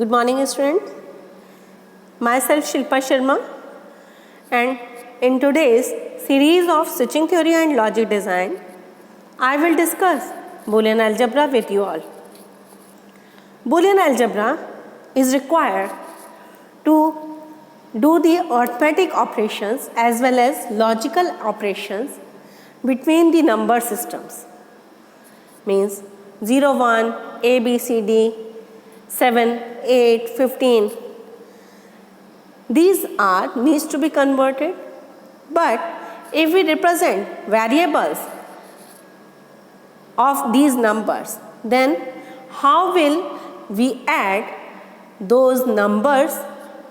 Good morning, students. Myself Shilpa Sharma, and in today's series of switching theory and logic design, I will discuss Boolean algebra with you all. Boolean algebra is required to do the arithmetic operations as well as logical operations between the number systems. Means 0, 1, A, B, C, D, 7, 8, 15. These needs to be converted, but if we represent variables of these numbers, then how will we add those numbers?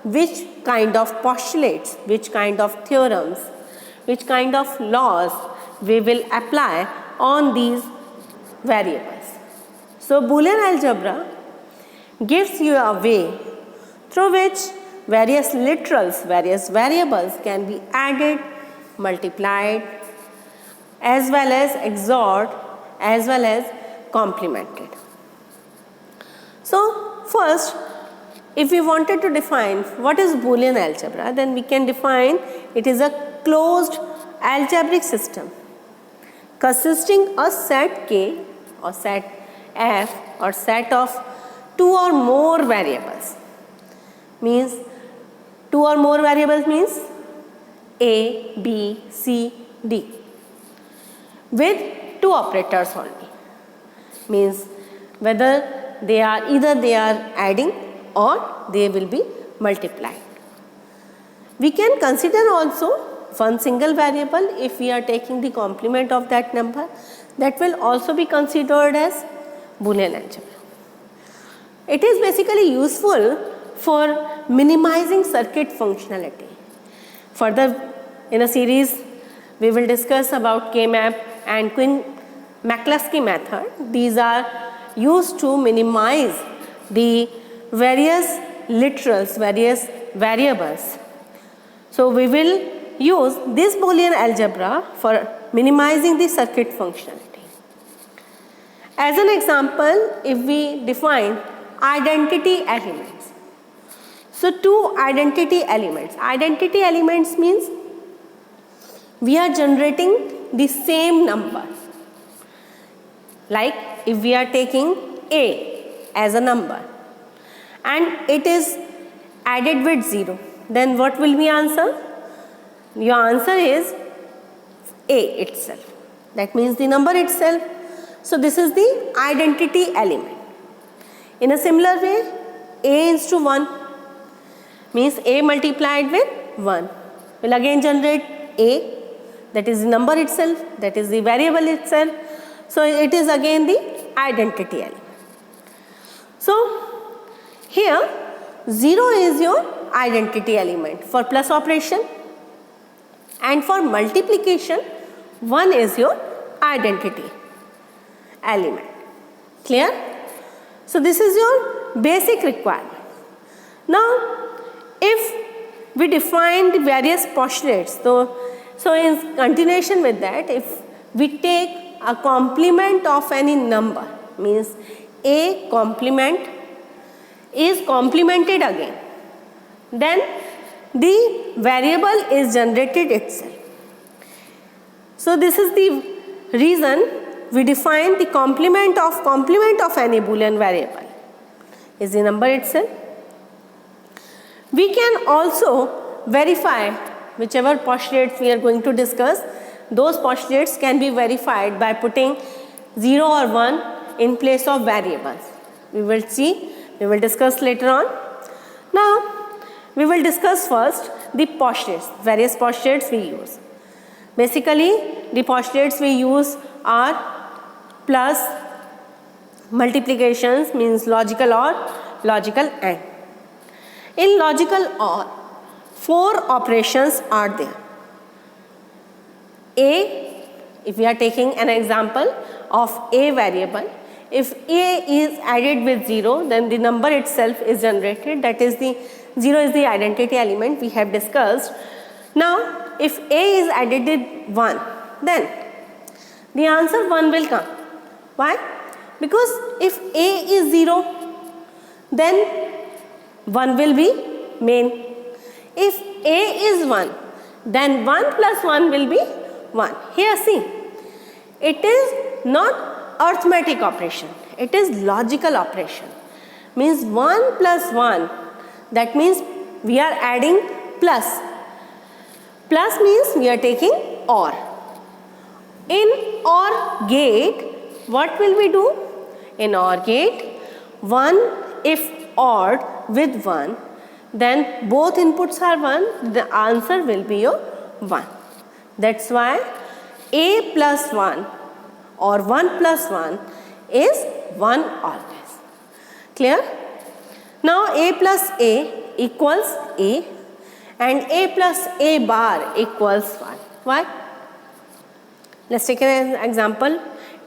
Which kind of postulates, which kind of theorems, which kind of laws we will apply on these variables. So Boolean algebra gives you a way through which various literals, various variables can be added, multiplied, as well as XORed, as well as complemented. So first, if we wanted to define what is Boolean algebra, then we can define it is a closed algebraic system consisting of set K or set F or set of two or more variables. Means two or more variables means A, B, C, D with two operators only. Means whether they are adding or they will be multiplied. We can consider also one single variable if we are taking the complement of that number, that will also be considered as Boolean algebra. It is basically useful for minimizing circuit functionality. Further in a series we will discuss about K-map and Quine-McCluskey method. These are used to minimize the various literals, various variables. So we will use this Boolean algebra for minimizing the circuit functionality. As an example, if we define identity elements. So two identity elements means we are generating the same number. Like if we are taking A as a number and it is added with 0, then what will be answer? Your answer is A itself. That means the number itself. So this is the identity element. In a similar way, A is to 1 means A multiplied with 1 will again generate A, that is the number itself, that is the variable itself. So it is again the identity element. So here 0 is your identity element for plus operation, and for multiplication 1 is your identity element. Clear? So this is your basic requirement. Now if we define the various postulates, so in continuation with that, if we take a complement of any number, means A complement is complemented again, then the variable is generated itself. So this is the reason we define the complement of any Boolean variable is the number itself. We can also verify whichever postulates we are going to discuss. Those postulates can be verified by putting 0 or 1 in place of variables. We will see, we will discuss later on. Now, we will discuss first the postulates, various postulates we use. Basically, the postulates we use are plus, multiplications means logical or, logical and. In logical or, 4 operations are there. A, if we are taking an example of A variable, if A is added with 0, then the number itself is generated, that is the 0 is the identity element we have discussed. Now if A is added with 1, then the answer 1 will come. Why? Because if A is 0, then 1 will be main. If A is 1, then 1 plus 1 will be 1. Here see, it is not arithmetic operation, it is logical operation. Means 1 plus 1, that means we are adding plus. Plus means we are taking OR. In OR gate, what will we do? In OR gate, 1 if ORed with 1, then both inputs are 1, the answer will be your 1. That's why A plus 1 or 1 plus 1 is 1 always. Clear? Now A plus A equals A and A plus A bar equals 1. Why? Let's take an example.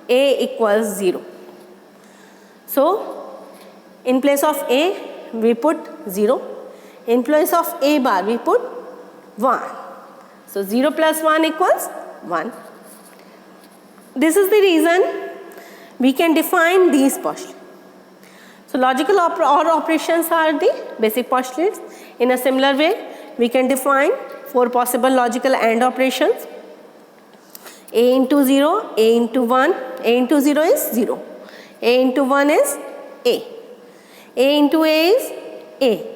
A equals 0. So, in place of A, we put 0. In place of A bar, we put 1. So, 0 plus 1 equals 1. This is the reason we can define these postulates. So, logical OR operations are the basic postulates. In a similar way, we can define 4 possible logical AND operations. A into 0, A into 1, A into 0 is 0, A into 1 is A into A is A.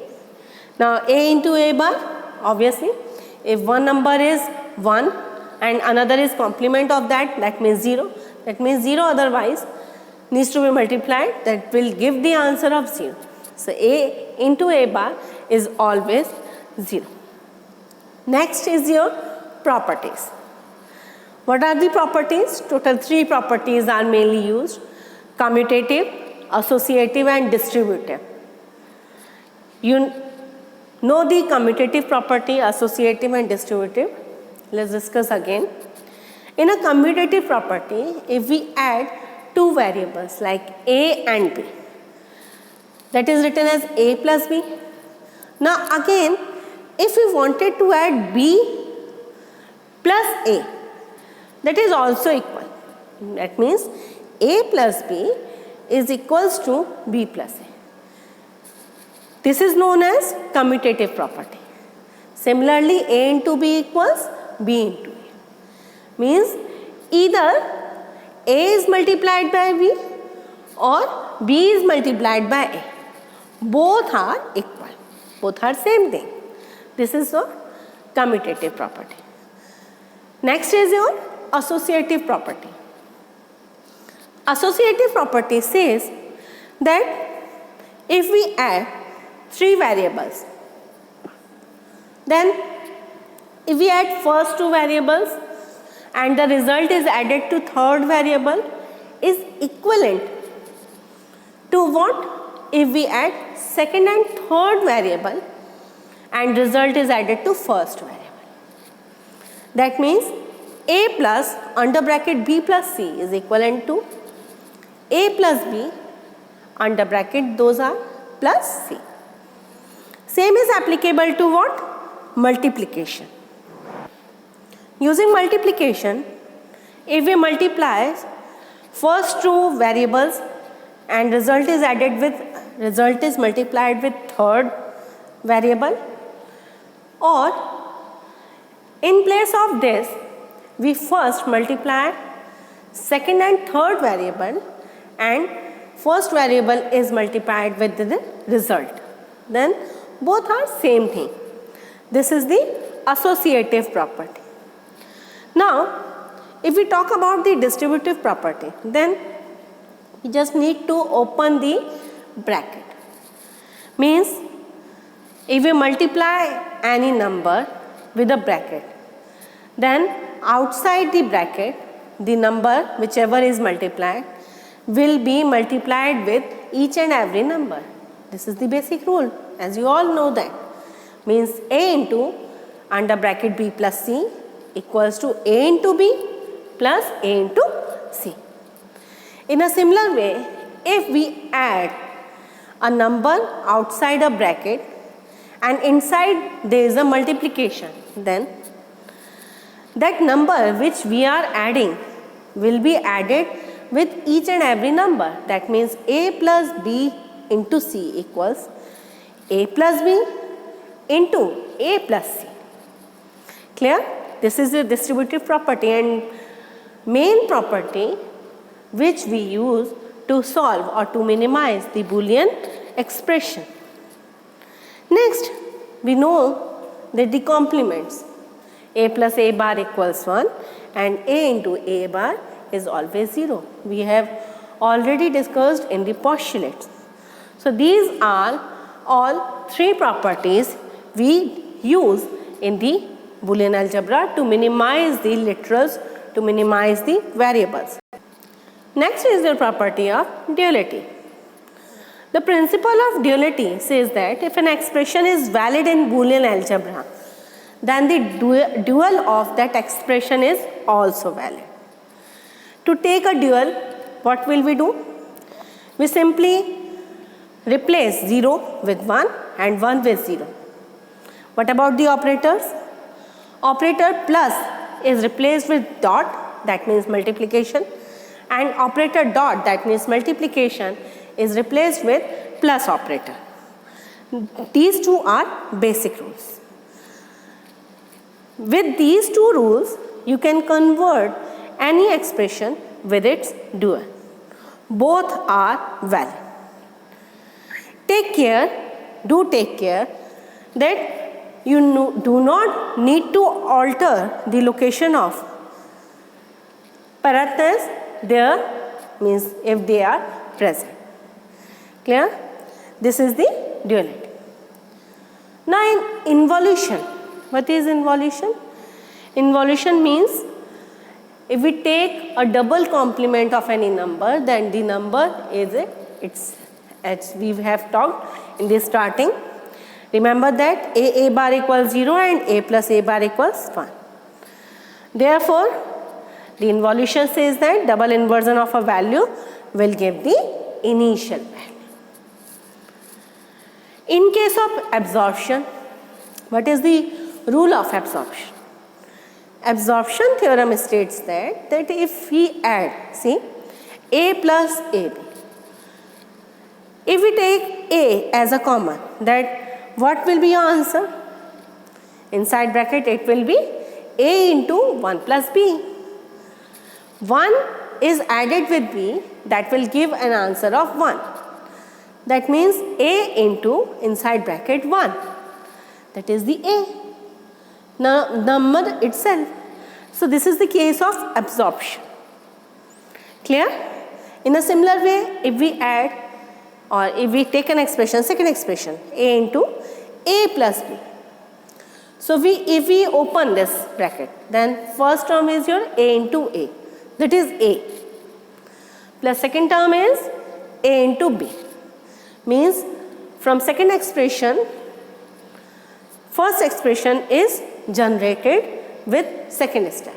Now A into A bar, obviously, if one number is 1 and another is complement of that, that means 0. That means 0 otherwise needs to be multiplied, that will give the answer of 0. So A into A bar is always 0. Next is your properties. What are the properties? Total 3 properties are mainly used: commutative, associative and distributive. You know the commutative property, associative and distributive. Let's discuss again. In a commutative property, if we add 2 variables like A and B, that is written as A plus B. Now again, if we wanted to add B plus A, that is also equal. That means A plus B is equals to B plus A. This is known as commutative property. Similarly, A into B equals B into A. Means either A is multiplied by B or B is multiplied by A. Both are equal. Both are same thing. This is the commutative property. Next is your associative property. Associative property says that if we add 3 variables, then if we add first 2 variables and the result is added to third variable is equivalent to what if we add second and third variable and result is added to first variable. That means A plus under bracket B plus C is equivalent to A plus B under bracket, those are plus C. Same is applicable to what? Multiplication. Using multiplication, if we multiply first 2 variables and result is multiplied with third variable, or in place of this we first multiply second and third variable and first variable is multiplied with the result, then both are same thing. This is the associative property. Now, if we talk about the distributive property, then we just need to open the bracket. Means if we multiply any number with a bracket, then outside the bracket the number whichever is multiplied will be multiplied with each and every number. This is the basic rule, as you all know that. Means A into under bracket B plus C equals to A into B plus A into C. In a similar way, if we add a number outside a bracket and inside there is a multiplication, then that number which we are adding will be added with each and every number. That means A plus B into C equals A plus B into A plus C. Clear? This is a distributive property and main property which we use to solve or to minimize the Boolean expression. Next, we know that the complements A plus A bar equals 1 and A into A bar is always 0. We have already discussed in the postulates. So these are all three properties we use in the Boolean algebra to minimize the literals, to minimize the variables. Next is the property of duality. The principle of duality says that if an expression is valid in Boolean algebra, then the dual of that expression is also valid. To take a dual, what will we do? We simply replace 0 with 1 and 1 with 0. What about the operators? Operator plus is replaced with dot, that means multiplication, and operator dot, that means multiplication, is replaced with plus operator. These two are basic rules. With these two rules, you can convert any expression with its dual. Both are valid. Take care that you do not need to alter the location of parentheses there, means if they are present. Clear? This is the duality. Now in involution, what is involution? Involution means if we take a double complement of any number, then the number is its, as we have talked in the starting. Remember that A bar equals 0 and A plus A bar equals 1. Therefore, the involution says that double inversion of a value will give the initial value. In case of absorption, what is the rule of absorption? Absorption theorem states that if we add, see, A plus AB, if we take A as a common, that what will be your answer? Inside bracket it will be A into 1 plus B. 1 is added with B, that will give an answer of 1. That means A into inside bracket 1. That is the A. Number itself. So this is the case of absorption. Clear? In a similar way, if we add or if we take an expression, second expression, A into A plus B. So if we open this bracket, then first term is your A into A, that is A, plus second term is A into B. Means from second expression, first expression is generated with second step.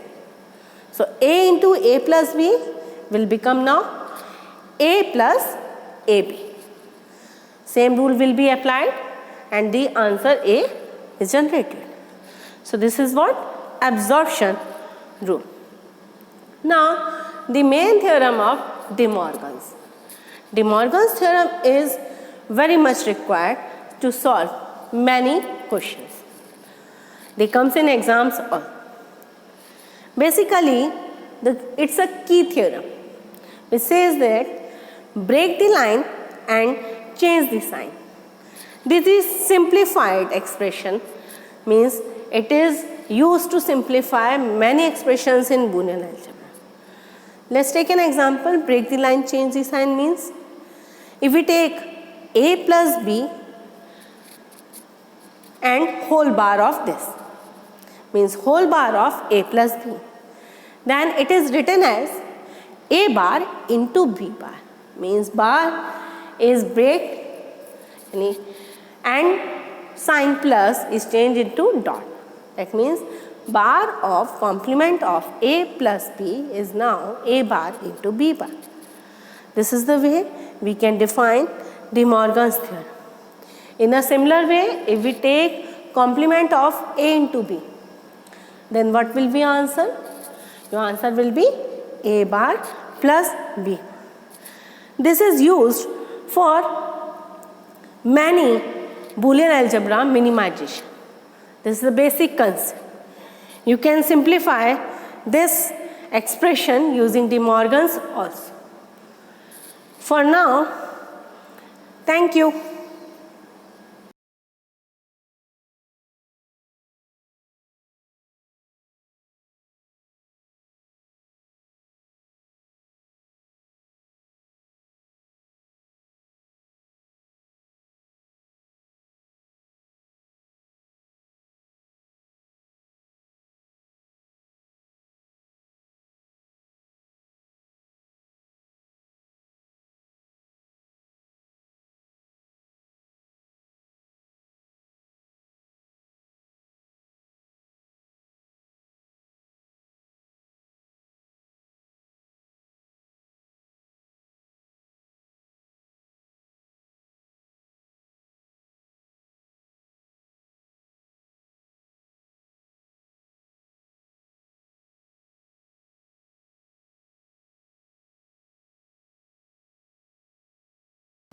So A into A plus B will become now A plus AB. Same rule will be applied and the answer A is generated. So this is what? Absorption rule. Now the main theorem of De Morgan's. De Morgan's theorem is very much required to solve many questions. They comes in exams all. Basically, it's a key theorem which says that break the line and change the sign. This is simplified expression, means it is used to simplify many expressions in Boolean algebra. Let's take an example. Break the line, change the sign means if we take A plus B and whole bar of this, means whole bar of A plus B, then it is written as A bar into B bar, means bar is break and sign plus is changed into dot. That means bar of complement of A plus B is now A bar into B bar. This is the way we can define De Morgan's theorem. In a similar way, if we take complement of A into B, then what will be answer? Your answer will be A bar plus B. This is used for many Boolean algebra minimization. This is the basic concept. You can simplify this expression using De Morgan's also. For now, thank you.